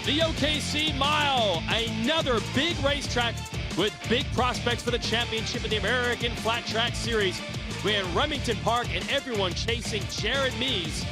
The OKC Mile, another big racetrack with big prospects for the championship of the American Flat Track Series. We had Remington Park and everyone chasing Jared Mees,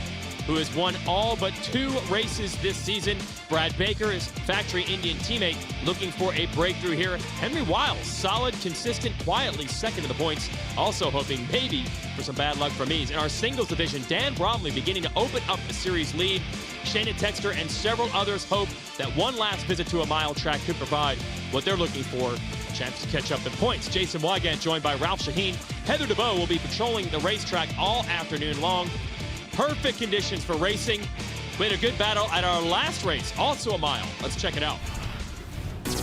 who has won all but 2 races this season. Brad Baker, his factory Indian teammate, looking for a breakthrough here. Henry Wiles, solid, consistent, quietly second in the points, also hoping maybe for some bad luck for Mees. In our singles division, Dan Bromley beginning to open up the series lead. Shayna Texter and several others hope that one last visit to a mile track could provide what they're looking for, a chance to catch up in points. Jason Wygant joined by Ralph Shaheen. Heather DeBow will be patrolling the racetrack all afternoon long. Perfect conditions for racing. We had a good battle at our last race, also a mile. Let's check it out.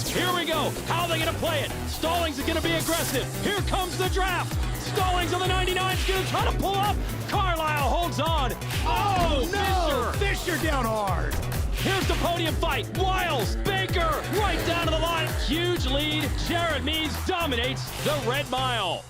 Here we go. How are they going to play it? Stallings is going to be aggressive. Here comes the draft. Stallings on the 99 is going to try to pull up. Carlisle holds on. Oh, no! Fisher down hard. Here's the podium fight. Wiles, Baker, right down to the line. Huge lead. Jared Mees dominates the Red Mile.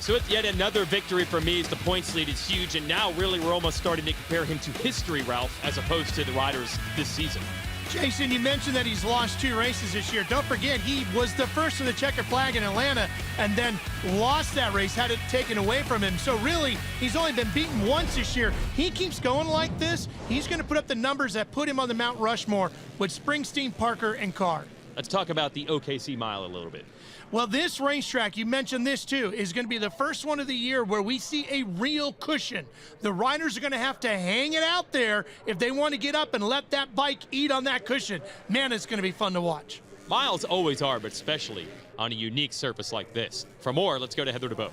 So it's yet another victory for Mees. The points lead is huge, and now really we're almost starting to compare him to history, Ralph, as opposed to the riders this season. Jason, you mentioned that he's lost 2 races this year. Don't forget, he was the first to the checkered flag in Atlanta and then lost that race, had it taken away from him. So really, he's only been beaten once this year. He keeps going like this, he's going to put up the numbers that put him on the Mount Rushmore with Springsteen, Parker, and Carr. Let's talk about the OKC Mile a little bit. Well, this racetrack, you mentioned this too, is going to be the first one of the year where we see a real cushion. The riders are going to have to hang it out there if they want to get up and let that bike eat on that cushion. Man, it's going to be fun to watch. Miles always are, but especially on a unique surface like this. For more, let's go to Heather DeBow.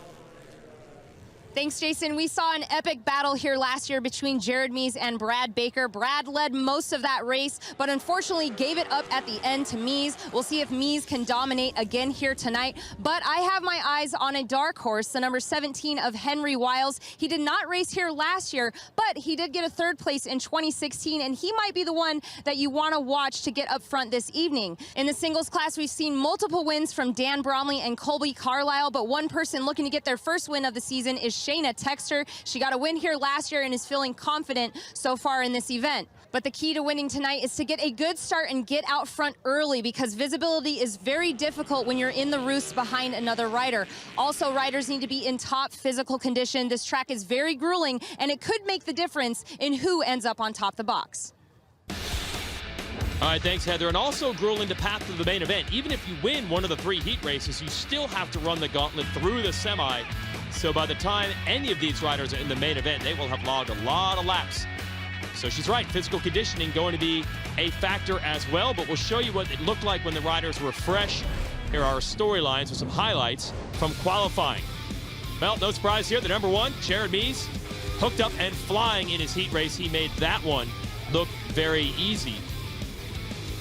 Thanks, Jason. We saw an epic battle here last year between Jared Mees and Brad Baker. Brad led most of that race, but unfortunately gave it up at the end to Mees. We'll see if Mees can dominate again here tonight. But I have my eyes on a dark horse, the number 17 of Henry Wiles. He did not race here last year, but he did get a 3rd place in 2016, and he might be the one that you want to watch to get up front this evening. In the singles class, we've seen multiple wins from Dan Bromley and Colby Carlisle, but one person looking to get their first win of the season is Shayna Texter. She got a win here last year and is feeling confident so far in this event. But the key to winning tonight is to get a good start and get out front early, because visibility is very difficult when you're in the roost behind another rider. Also, riders need to be in top physical condition. This track is very grueling, and it could make the difference in who ends up on top of the box. All right, thanks, Heather. And also grueling the path to the main event. Even if you win one of the 3 heat races, you still have to run the gauntlet through the semi. So by the time any of these riders are in the main event, they will have logged a lot of laps. So she's right, physical conditioning going to be a factor as well, but we'll show you what it looked like when the riders were fresh. Here are our storylines with some highlights from qualifying. Well, no surprise here, the number 1, Jared Mees, hooked up and flying in his heat race. He made that one look very easy.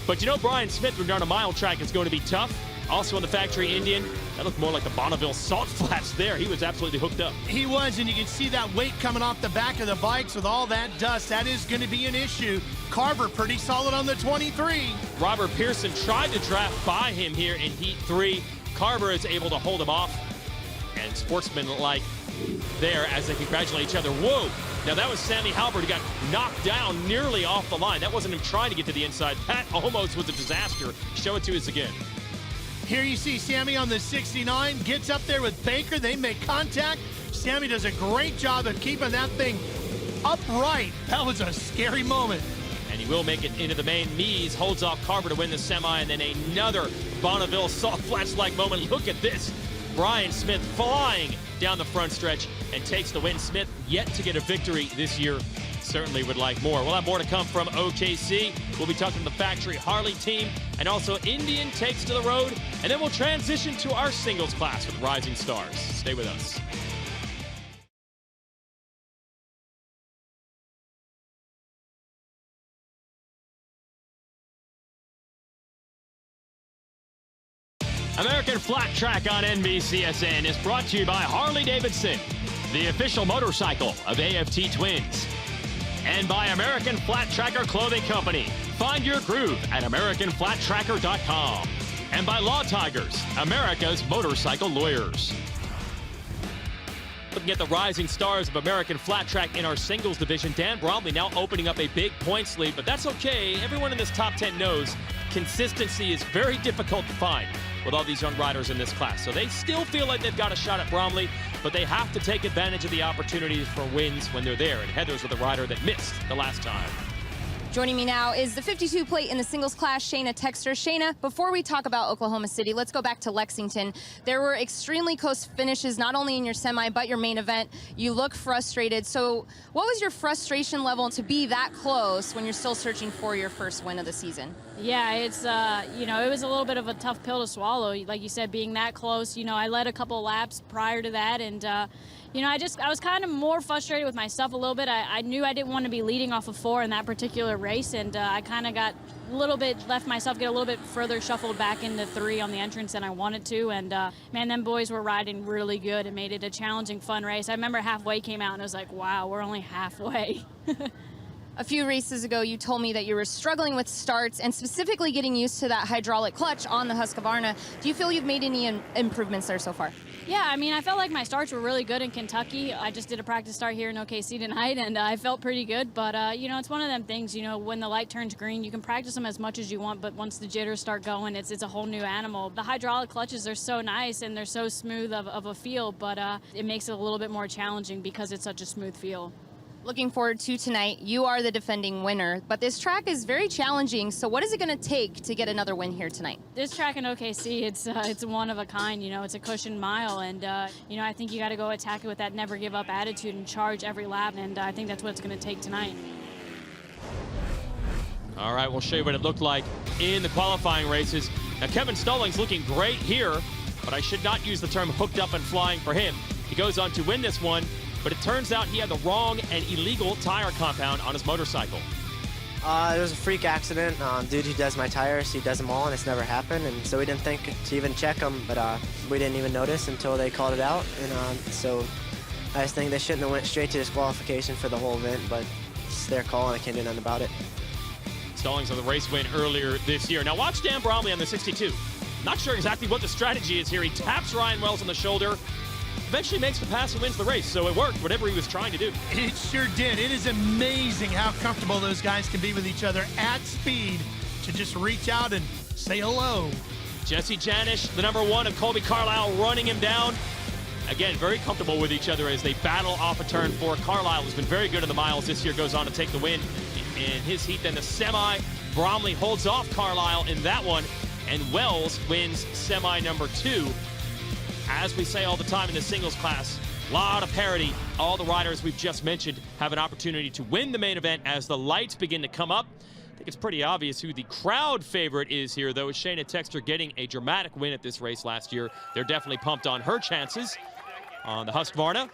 But you know, Brian Smith, when down a mile track, is going to be tough. Also on the factory Indian, that looked more like the Bonneville Salt Flats there. He was absolutely hooked up. He was, and you can see that weight coming off the back of the bikes with all that dust. That is going to be an issue. Carver pretty solid on the 23. Robert Pearson tried to draft by him here in Heat 3. Carver is able to hold him off. And sportsman-like there as they congratulate each other. Whoa! Now that was Sammy Halbert who got knocked down nearly off the line. That wasn't him trying to get to the inside. That almost was a disaster. Show it to us again. Here you see Sammy on the 69, gets up there with Baker. They make contact. Sammy does a great job of keeping that thing upright. That was a scary moment. And he will make it into the main. Mees holds off Carver to win the semi, and then another Bonneville Salt Flats-like moment. Look at this. Brian Smith flying down the front stretch and takes the win. Smith yet to get a victory this year. Certainly would like more. We'll have more to come from OKC. We'll be talking to the factory Harley team, and also Indian takes to the road, and then we'll transition to our singles class with Rising Stars. Stay with us. American Flat Track on NBCSN is brought to you by Harley-Davidson, the official motorcycle of AFT Twins. And by American Flat Tracker Clothing Company. Find your groove at AmericanFlatTracker.com. And by Law Tigers, America's motorcycle lawyers. Looking at the rising stars of American flat track in our singles division, Dan Bromley now opening up a big points lead, but that's okay. Everyone in this top 10 knows consistency is very difficult to find with all these young riders in this class. So they still feel like they've got a shot at Bromley, but they have to take advantage of the opportunities for wins when they're there. And Heather's with a rider that missed the last time. Joining me now is the 52 plate in the singles class, Shayna Texter. Shayna, before we talk about Oklahoma City, let's go back to Lexington. There were extremely close finishes, not only in your semi, but your main event. You look frustrated. So what was your frustration level to be that close when you're still searching for your first win of the season? Yeah, it's, it was a little bit of a tough pill to swallow. Like you said, being that close, I led a couple laps prior to that, and I was kind of more frustrated with myself a little bit. I knew I didn't want to be leading off of 4 in that particular race, and I kind of got a little bit, left myself get a little bit further shuffled back into 3 on the entrance than I wanted to, and man, them boys were riding really good. It made it a challenging, fun race. I remember halfway came out and I was like, wow, we're only halfway. A few races ago, you told me that you were struggling with starts and specifically getting used to that hydraulic clutch on the Husqvarna. Do you feel you've made any improvements there so far? Yeah, I felt like my starts were really good in Kentucky. I just did a practice start here in OKC tonight, and I felt pretty good. But, it's one of them things, when the light turns green, you can practice them as much as you want, but once the jitters start going, it's a whole new animal. The hydraulic clutches are so nice, and they're so smooth of a feel, but it makes it a little bit more challenging because it's such a smooth feel. Looking forward to tonight. You are the defending winner, but this track is very challenging. So what is it going to take to get another win here tonight? This track in OKC, it's one of a kind. It's a cushioned mile, and I think you got to go attack it with that never give up attitude and charge every lap, and I think that's what it's going to take tonight. All right, we'll show you what it looked like in the qualifying races. Now, Kevin Stallings looking great here, but I should not use the term hooked up and flying for him. He goes on to win this one, but it turns out he had the wrong and illegal tire compound on his motorcycle. It was a freak accident. Dude who does my tires, he does them all, and it's never happened. And so we didn't think to even check them, but we didn't even notice until they called it out. And so I just think they shouldn't have went straight to disqualification for the whole event, but it's their call, and I can't do nothing about it. Stallings on the race win earlier this year. Now watch Dan Bromley on the 62. Not sure exactly what the strategy is here. He taps Ryan Wells on the shoulder, eventually makes the pass and wins the race, so it worked, whatever he was trying to do. It sure did. It is amazing how comfortable those guys can be with each other at speed to just reach out and say hello. Jesse Janish, the number 1 of Colby Carlisle, running him down. Again, very comfortable with each other as they battle off a turn 4. Carlisle has been very good in the miles this year, goes on to take the win in his heat. Then the semi, Bromley holds off Carlisle in that one, and Wells wins semi number 2. As we say all the time in the singles class, a lot of parity. All the riders we've just mentioned have an opportunity to win the main event as the lights begin to come up. I think it's pretty obvious who the crowd favorite is here, though. Shayna Texter getting a dramatic win at this race last year. They're definitely pumped on her chances on the Husqvarna.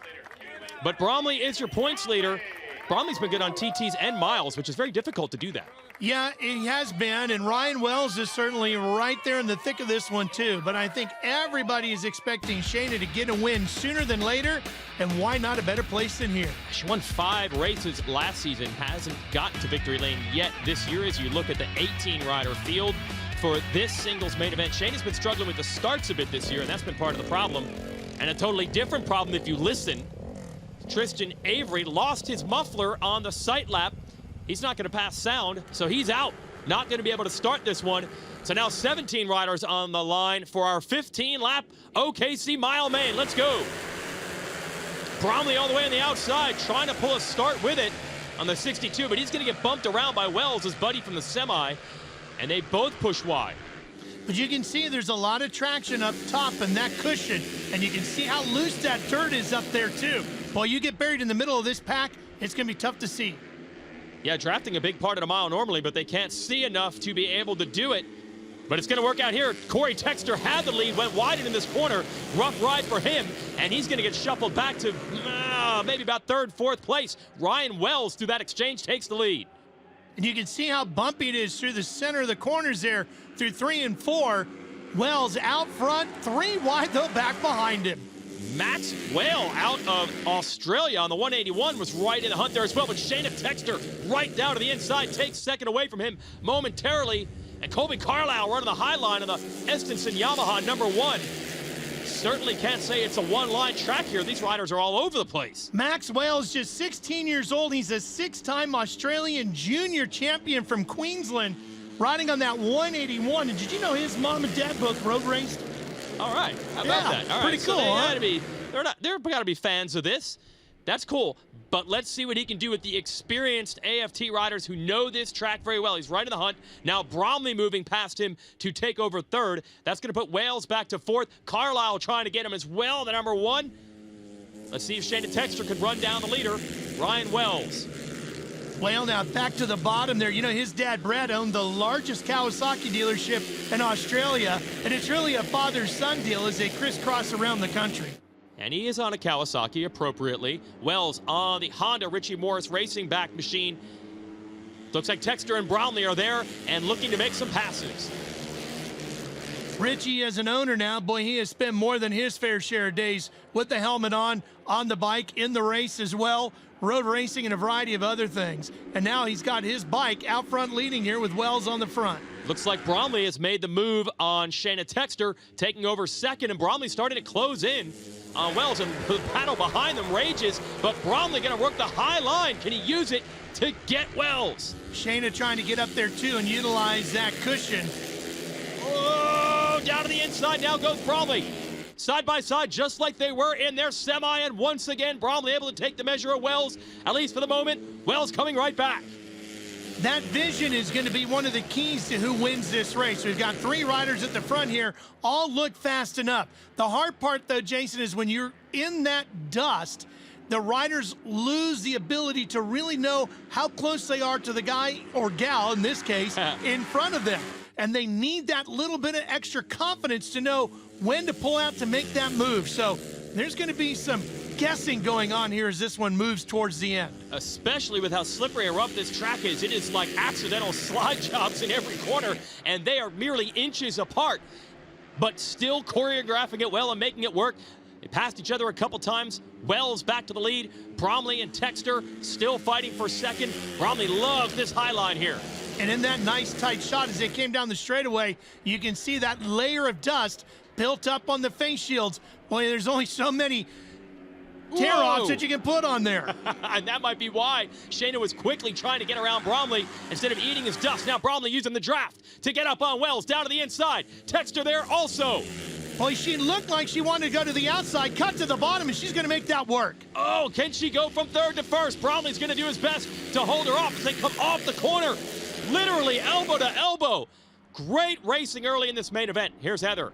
But Bromley is your points leader. Bromley's been good on TTs and miles, which is very difficult to do that. Yeah, he has been, and Ryan Wells is certainly right there in the thick of this one too. But I think everybody is expecting Shayna to get a win sooner than later, and why not a better place than here? She won 5 races last season, hasn't gotten to victory lane yet this year. As you look at the 18-rider field for this singles main event, Shayna's been struggling with the starts a bit this year, and that's been part of the problem. And a totally different problem if you listen. Tristan Avery lost his muffler on the sight lap. He's not going to pass sound, so he's out. Not going to be able to start this one. So now 17 riders on the line for our 15-lap OKC Mile main. Let's go. Bromley all the way on the outside, trying to pull a start with it on the 62, but he's going to get bumped around by Wells, his buddy from the semi, and they both push wide. But you can see there's a lot of traction up top in that cushion, and you can see how loose that dirt is up there too. While you get buried in the middle of this pack, it's going to be tough to see. Yeah, drafting a big part of the mile normally, but they can't see enough to be able to do it. But it's going to work out here. Corey Texter had the lead, went wide in this corner. Rough ride for him, and he's going to get shuffled back to maybe about 3rd, 4th place. Ryan Wells, through that exchange, takes the lead. And you can see how bumpy it is through the center of the corners there, through 3 and 4. Wells out front, 3 wide, though, back behind him. Max Whale out of Australia on the 181 was right in the hunt there as well, but Shayna Texter right down to the inside takes 2nd away from him momentarily. And Colby Carlisle running the high line on the Estenson Yamaha number 1. certainly can't say it's a one-line track here. These riders are all over the place. Max Wales, just 16 years old. He's a 6-time Australian junior champion from Queensland, riding on that 181. And did you know his mom and dad both road raced? All right, how about that? All pretty right, cool, so huh? they're got to be fans of this. That's cool, but let's see what he can do with the experienced AFT riders who know this track very well. He's right in the hunt. Now Bromley moving past him to take over third. That's going to put Wales back to fourth. Carlisle trying to get him as well, the number one. Let's see if Shayna Texter could run down the leader. Ryan Wells. Well, now back to the bottom there. You know, his dad, Brad, owned the largest Kawasaki dealership in Australia, and it's really a father-son deal as they crisscross around the country. And he is on a Kawasaki appropriately. Wells on the Honda Richie Morris Racing back machine. Looks like Texter and Brownlee are there and looking to make some passes. Richie, as an owner now, boy, he has spent more than his fair share of days with the helmet on the bike, in the race as well, road racing and a variety of other things. And now he's got his bike out front leading here with Wells on the front. Looks like Bromley has made the move on Shayna Texter, taking over second, and Bromley starting to close in on Wells, and the battle behind them rages, but Bromley going to work the high line. Can he use it to get Wells? Shayna trying to get up there too and utilize that cushion. Oh, down to the inside now goes Bromley. Side by side, just like they were in their semi, and once again, Bromley able to take the measure of Wells, at least for the moment. Wells coming right back. That vision is going to be one of the keys to who wins this race. We've got 3 riders at the front here, all look fast enough. The hard part, though, Jason, is when you're in that dust, the riders lose the ability to really know how close they are to the guy or gal, in this case, in front of them. And they need that little bit of extra confidence to know when to pull out to make that move. So there's going to be some guessing going on here as this one moves towards the end. Especially with how slippery and rough this track is. It is like accidental slide jobs in every corner, and they are merely inches apart, but still choreographing it well and making it work. They passed each other a couple times. Wells back to the lead. Bromley and Texter still fighting for second. Bromley loves this high line here. And in that nice tight shot as they came down the straightaway, you can see that layer of dust built up on the face shields. Boy, there's only so many tear-offs that you can put on there. And that might be why Shayna was quickly trying to get around Bromley instead of eating his dust. Now Bromley using the draft to get up on Wells, down to the inside. Texter there also. Boy, she looked like she wanted to go to the outside, cut to the bottom, and she's going to make that work. Oh, can she go from third to first? Bromley's going to do his best to hold her off as they come off the corner. Literally elbow to elbow. Great racing early in this main event. Here's Heather.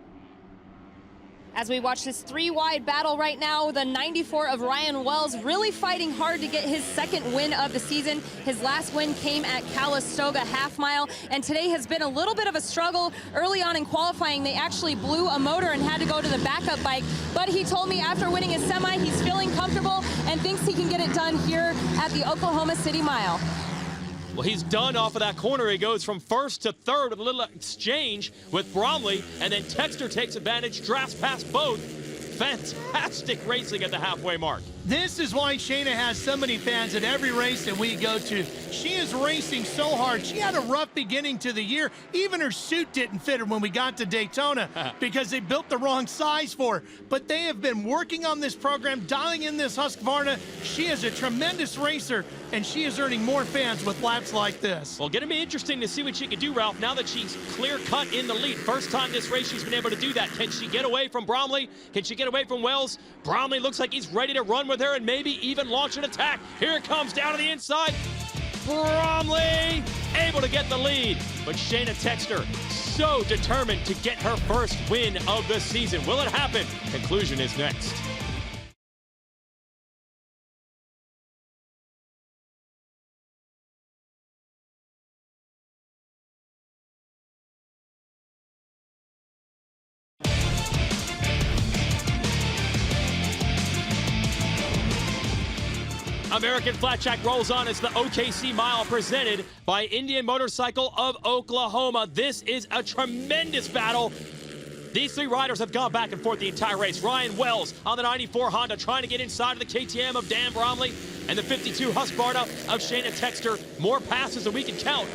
As we watch this 3-wide battle right now, the 94 of Ryan Wells really fighting hard to get his second win of the season. His last win came at Calistoga half mile, and today has been a little bit of a struggle. Early on in qualifying, they actually blew a motor and had to go to the backup bike, but he told me after winning his semi, he's feeling comfortable and thinks he can get it done here at the Oklahoma City Mile. Well, he's done off of that corner. He goes from first to third with a little exchange with Bromley, and then Texter takes advantage, drafts past both. Fantastic racing at the halfway mark. This is why Shayna has so many fans at every race that we go to. She is racing so hard. She had a rough beginning to the year. Even her suit didn't fit her when we got to Daytona because they built the wrong size for her. But they have been working on this program, dialing in this Husqvarna. She is a tremendous racer, and she is earning more fans with laps like this. Well, going to be interesting to see what she can do, Ralph, now that she's clear-cut in the lead. First time this race she's been able to do that. Can she get away from Bromley? Can she get away from Wells? Bromley looks like he's ready to run with her and maybe even launch an attack. Here it comes down to the inside. Bromley able to get the lead, but Shayna Texter so determined to get her first win of the season. Will it happen? Conclusion is next. American Flat Track rolls on as the OKC Mile presented by Indian Motorcycle of Oklahoma. This is a tremendous battle. These 3 riders have gone back and forth the entire race. Ryan Wells on the 94 Honda trying to get inside of the KTM of Dan Bromley, and the 52 Husqvarna of Shayna Texter. More passes than we can count,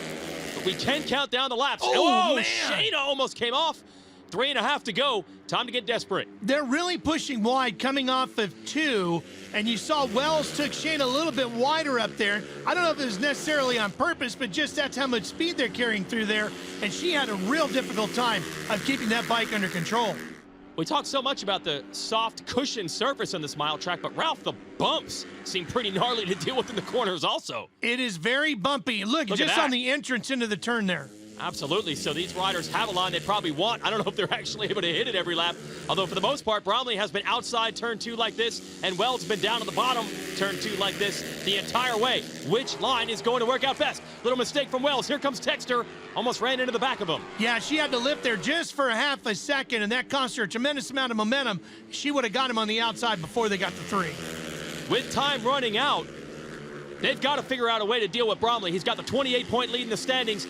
but we can count down the laps. Oh, man. Shayna almost came off. 3.5 to go. Time to get desperate. They're really pushing wide coming off of 2, and you saw Wells took Shayna a little bit wider up there. I don't know if it was necessarily on purpose, but just that's how much speed they're carrying through there, and she had a real difficult time of keeping that bike under control. We talk so much about the soft cushion surface on this mile track, but Ralph, the bumps seem pretty gnarly to deal with in the corners also. It is very bumpy. Look just on the entrance into the turn there. Absolutely. So these riders have a line they probably want. I don't know if they're actually able to hit it every lap. Although for the most part, Bromley has been outside turn 2 like this, and Wells has been down at the bottom turn 2 like this the entire way. Which line is going to work out best? Little mistake from Wells. Here comes Texter. Almost ran into the back of him. Yeah, she had to lift there just for a half a second, and that cost her a tremendous amount of momentum. She would have got him on the outside before they got to 3. With time running out, they've got to figure out a way to deal with Bromley. He's got the 28-point lead in the standings.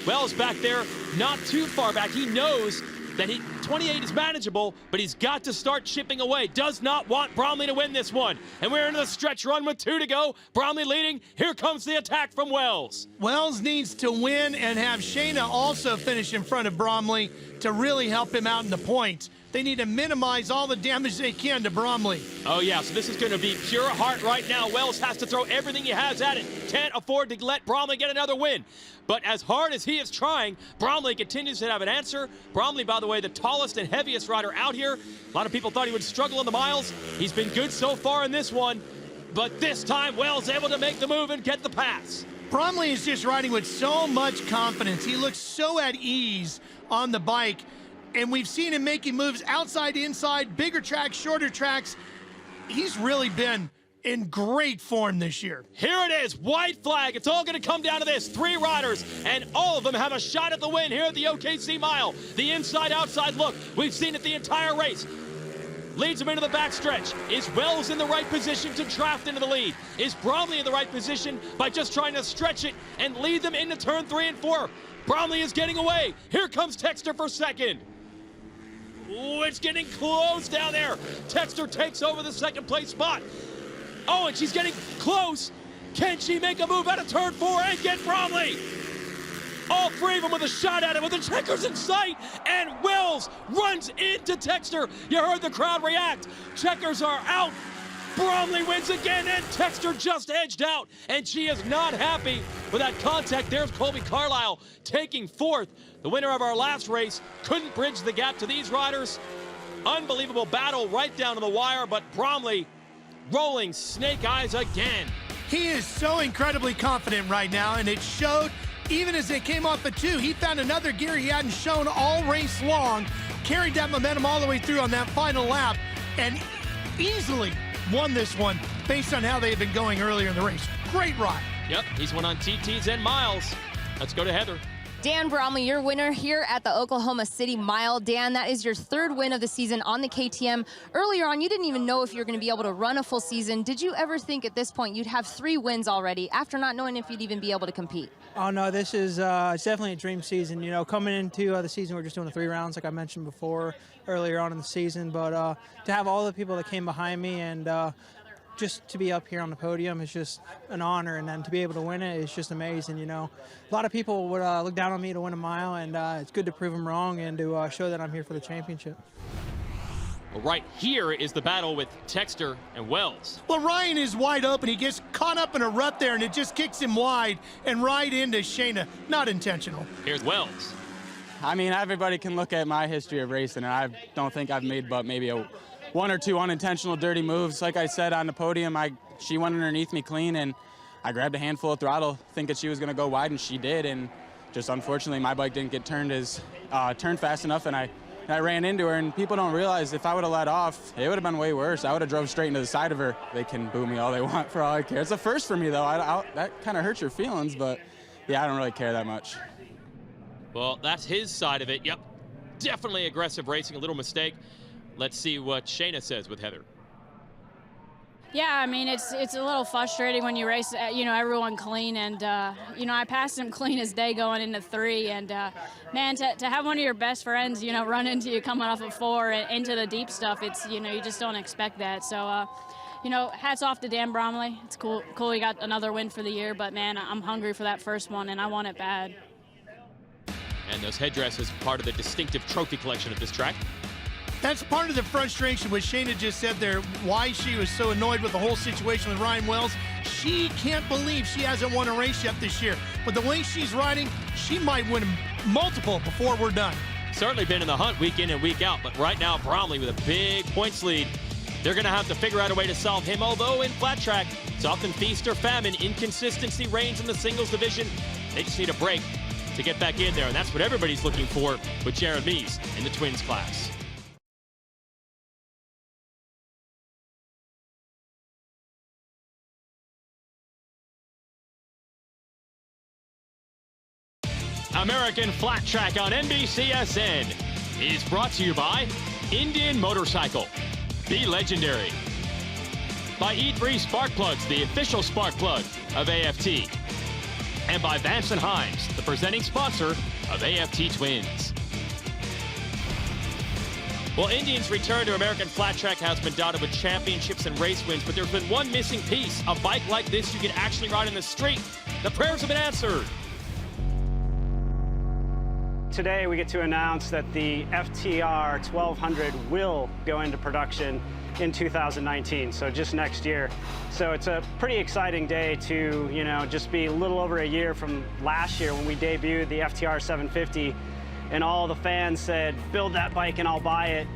Wells back there, not too far back. He knows that 28 is manageable, but he's got to start chipping away. Does not want Bromley to win this one. And we're into the stretch run with 2 to go. Bromley leading. Here comes the attack from Wells. Wells needs to win and have Shayna also finish in front of Bromley to really help him out in the points. They need to minimize all the damage they can to Bromley. Oh, yeah, so this is going to be pure heart right now. Wells has to throw everything he has at it. Can't afford to let Bromley get another win. But as hard as he is trying, Bromley continues to have an answer. Bromley, by the way, the tallest and heaviest rider out here. A lot of people thought he would struggle in the miles. He's been good so far in this one. But this time, Wells able to make the move and get the pass. Bromley is just riding with so much confidence. He looks so at ease on the bike. And we've seen him making moves outside, inside, bigger tracks, shorter tracks. He's really been in great form this year. Here it is, white flag. It's all going to come down to this. 3 riders, and all of them have a shot at the win here at the OKC Mile. The inside-outside look. We've seen it the entire race. Leads him into the backstretch. Is Wells in the right position to draft into the lead? Is Bromley in the right position by just trying to stretch it and lead them into turn 3 and 4? Bromley is getting away. Here comes Texter for second. Ooh, it's getting close down there. Texter takes over the second place spot. Oh, and she's getting close. Can she make a move out of turn 4 and get Bromley? All 3 of them with a shot at it with the checkers in sight, and Wells runs into Texter. You heard the crowd react. Checkers are out. Bromley wins again, and Texter just edged out, and she is not happy with that contact. There's Colby Carlisle taking 4th. The winner of our last race couldn't bridge the gap to these riders. Unbelievable battle right down to the wire, but Bromley rolling snake eyes again. He is so incredibly confident right now, and it showed even as they came off the 2. He found another gear he hadn't shown all race long, carried that momentum all the way through on that final lap, and easily won this one based on how they had been going earlier in the race. Great ride. Yep, he's won on TTs and miles. Let's go to Heather. Dan Bromley, your winner here at the Oklahoma City Mile. Dan, that is your 3rd win of the season on the KTM. Earlier on, you didn't even know if you were going to be able to run a full season. Did you ever think at this point you'd have 3 wins already after not knowing if you'd even be able to compete? Oh, no, this is it's definitely a dream season. You know, coming into the season, we're just doing the 3 rounds, like I mentioned before, earlier on in the season. But to have all the people that came behind me and just to be up here on the podium is just an honor, and then to be able to win it is just amazing. You know, a lot of people would look down on me to win a mile, and it's good to prove them wrong and to show that I'm here for the championship. Well, right here is the battle with Texter and Wells. Well, Ryan is wide open. He gets caught up in a rut there, and it just kicks him wide and right into Shayna. Not intentional. Here's Wells. I mean, everybody can look at my history of racing, and I don't think I've made but maybe 1 or 2 unintentional dirty moves. Like I said on the podium, she went underneath me clean, and I grabbed a handful of throttle thinking she was going to go wide, and she did. And just unfortunately, my bike didn't get turned fast enough, and I ran into her. And people don't realize if I would have let off, it would have been way worse. I would have drove straight into the side of her. They can boo me all they want for all I care. It's a first for me, though. That kind of hurts your feelings, but yeah, I don't really care that much. Well, that's his side of it. Yep, definitely aggressive racing, a little mistake. Let's see what Shayna says with Heather. Yeah, I mean, it's a little frustrating when you race, everyone clean, and, I passed him clean as day going into 3, and, man, to have one of your best friends, run into you coming off of 4 and into the deep stuff, it's, you just don't expect that. So, hats off to Dan Bromley. It's cool he got another win for the year, but, man, I'm hungry for that first one, and I want it bad. And those headdresses are part of the distinctive trophy collection at this track. That's part of the frustration, what Shayna just said there, why she was so annoyed with the whole situation with Ryan Wells. She can't believe she hasn't won a race yet this year. But the way she's riding, she might win multiple before we're done. Certainly been in the hunt week in and week out, but right now Bromley with a big points lead. They're going to have to figure out a way to solve him, although in flat track, it's often feast or famine. Inconsistency reigns in the singles division. They just need a break to get back in there, and that's what everybody's looking for with Jared Mees in the twins class. American Flat Track on NBCSN is brought to you by Indian Motorcycle. Be legendary. By E3 Spark Plugs, the official spark plug of AFT. And by Vance & Hines, the presenting sponsor of AFT Twins. Well, Indians' return to American Flat Track has been dotted with championships and race wins, but there's been one missing piece. A bike like this you can actually ride in the street. The prayers have been answered. Today we get to announce that the FTR 1200 will go into production in 2019, so just next year. So it's a pretty exciting day to, just be a little over a year from last year when we debuted the FTR 750 and all the fans said, build that bike and I'll buy it,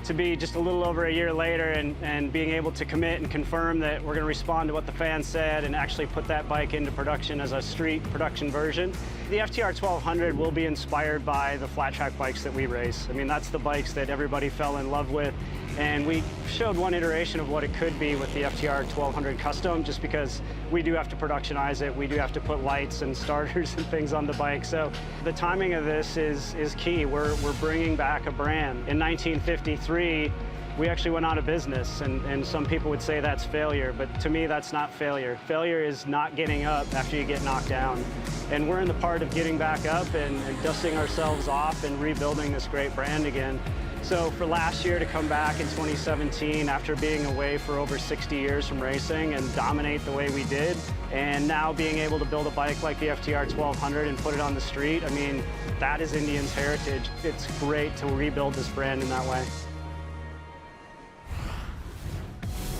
to be just a little over a year later and being able to commit and confirm that we're going to respond to what the fans said and actually put that bike into production as a street production version. The FTR 1200 will be inspired by the flat track bikes that we race. I mean, that's the bikes that everybody fell in love with. And we showed one iteration of what it could be with the FTR 1200 Custom, just because we do have to productionize it. We do have to put lights and starters and things on the bike. So the timing of this is key. We're bringing back a brand. In 1953, we actually went out of business, and some people would say that's failure, but to me, that's not failure. Failure is not getting up after you get knocked down. And we're in the part of getting back up and dusting ourselves off and rebuilding this great brand again. So for last year to come back in 2017 after being away for over 60 years from racing and dominate the way we did, and now being able to build a bike like the FTR 1200 and put it on the street, I mean, that is Indian's heritage. It's great to rebuild this brand in that way.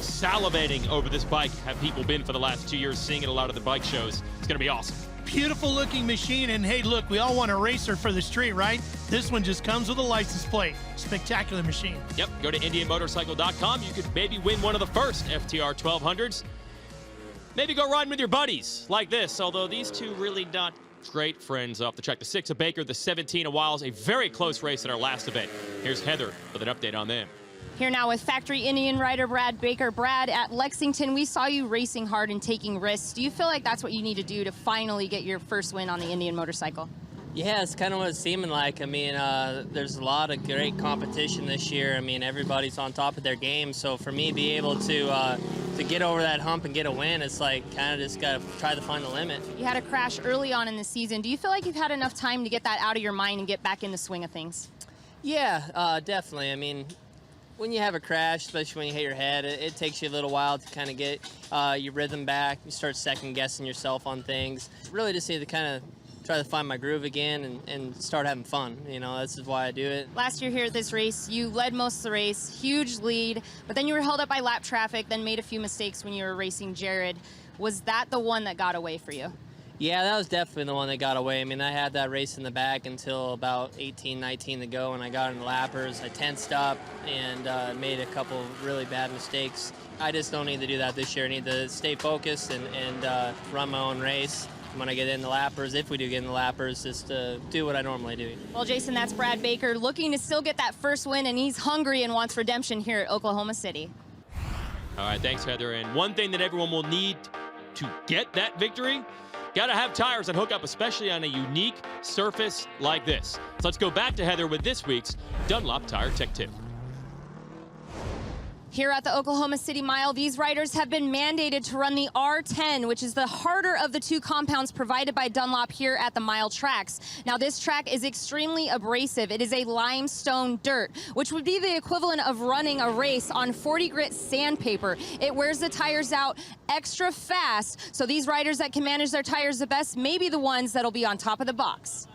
Salivating over this bike have people been for the last 2 years, seeing it a lot of the bike shows. It's going to be awesome. Beautiful looking machine, and hey, look, we all want a racer for the street, right? This one just comes with a license plate. Spectacular machine. Yep, go to IndianMotorcycle.com. You could maybe win one of the first FTR 1200s. Maybe go riding with your buddies like this, although these two really not great friends off the track. The 6 of Baker, the 17 of Wiles, a very close race at our last event. Here's Heather with an update on them. Here now with factory Indian rider Brad Baker. Brad, at Lexington, we saw you racing hard and taking risks. Do you feel like that's what you need to do to finally get your first win on the Indian motorcycle? Yeah, it's kind of what it's seeming like. I mean, there's a lot of great competition this year. I mean, everybody's on top of their game. So for me, be able to get over that hump and get a win, it's like kind of just got to try to find the limit. You had a crash early on in the season. Do you feel like you've had enough time to get that out of your mind and get back in the swing of things? Yeah, definitely. I mean, when you have a crash, especially when you hit your head, it takes you a little while to kind of get your rhythm back. You start second-guessing yourself on things. Really just need to kind of try to find my groove again and start having fun. This is why I do it. Last year here at this race, you led most of the race, huge lead, but then you were held up by lap traffic, then made a few mistakes when you were racing Jared. Was that the one that got away for you? Yeah, that was definitely the one that got away. I mean, I had that race in the bag until about 18, 19 to go, and I got into lappers. I tensed up and made a couple of really bad mistakes. I just don't need to do that this year. I need to stay focused and run my own race. When I get in the lappers, if we do get in the lappers, just do what I normally do. Well, Jason, that's Brad Baker looking to still get that first win, and he's hungry and wants redemption here at Oklahoma City. All right, thanks, Heather. And one thing that everyone will need to get that victory, got to have tires that hook up, especially on a unique surface like this. So let's go back to Heather with this week's Dunlop Tire Tech Tip. Here at the Oklahoma City Mile, these riders have been mandated to run the R10, which is the harder of the two compounds provided by Dunlop here at the Mile tracks. Now, this track is extremely abrasive. It is a limestone dirt, which would be the equivalent of running a race on 40 grit sandpaper. It wears the tires out extra fast, so these riders that can manage their tires the best may be the ones that'll be on top of the box.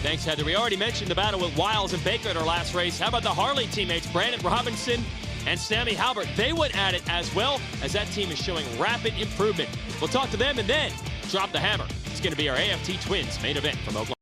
Thanks, Heather. We already mentioned the battle with Wiles and Baker at our last race. How about the Harley teammates, Brandon Robinson and Sammy Halbert? They went at it as well, as that team is showing rapid improvement. We'll talk to them and then drop the hammer. It's going to be our AFT Twins main event from Oklahoma.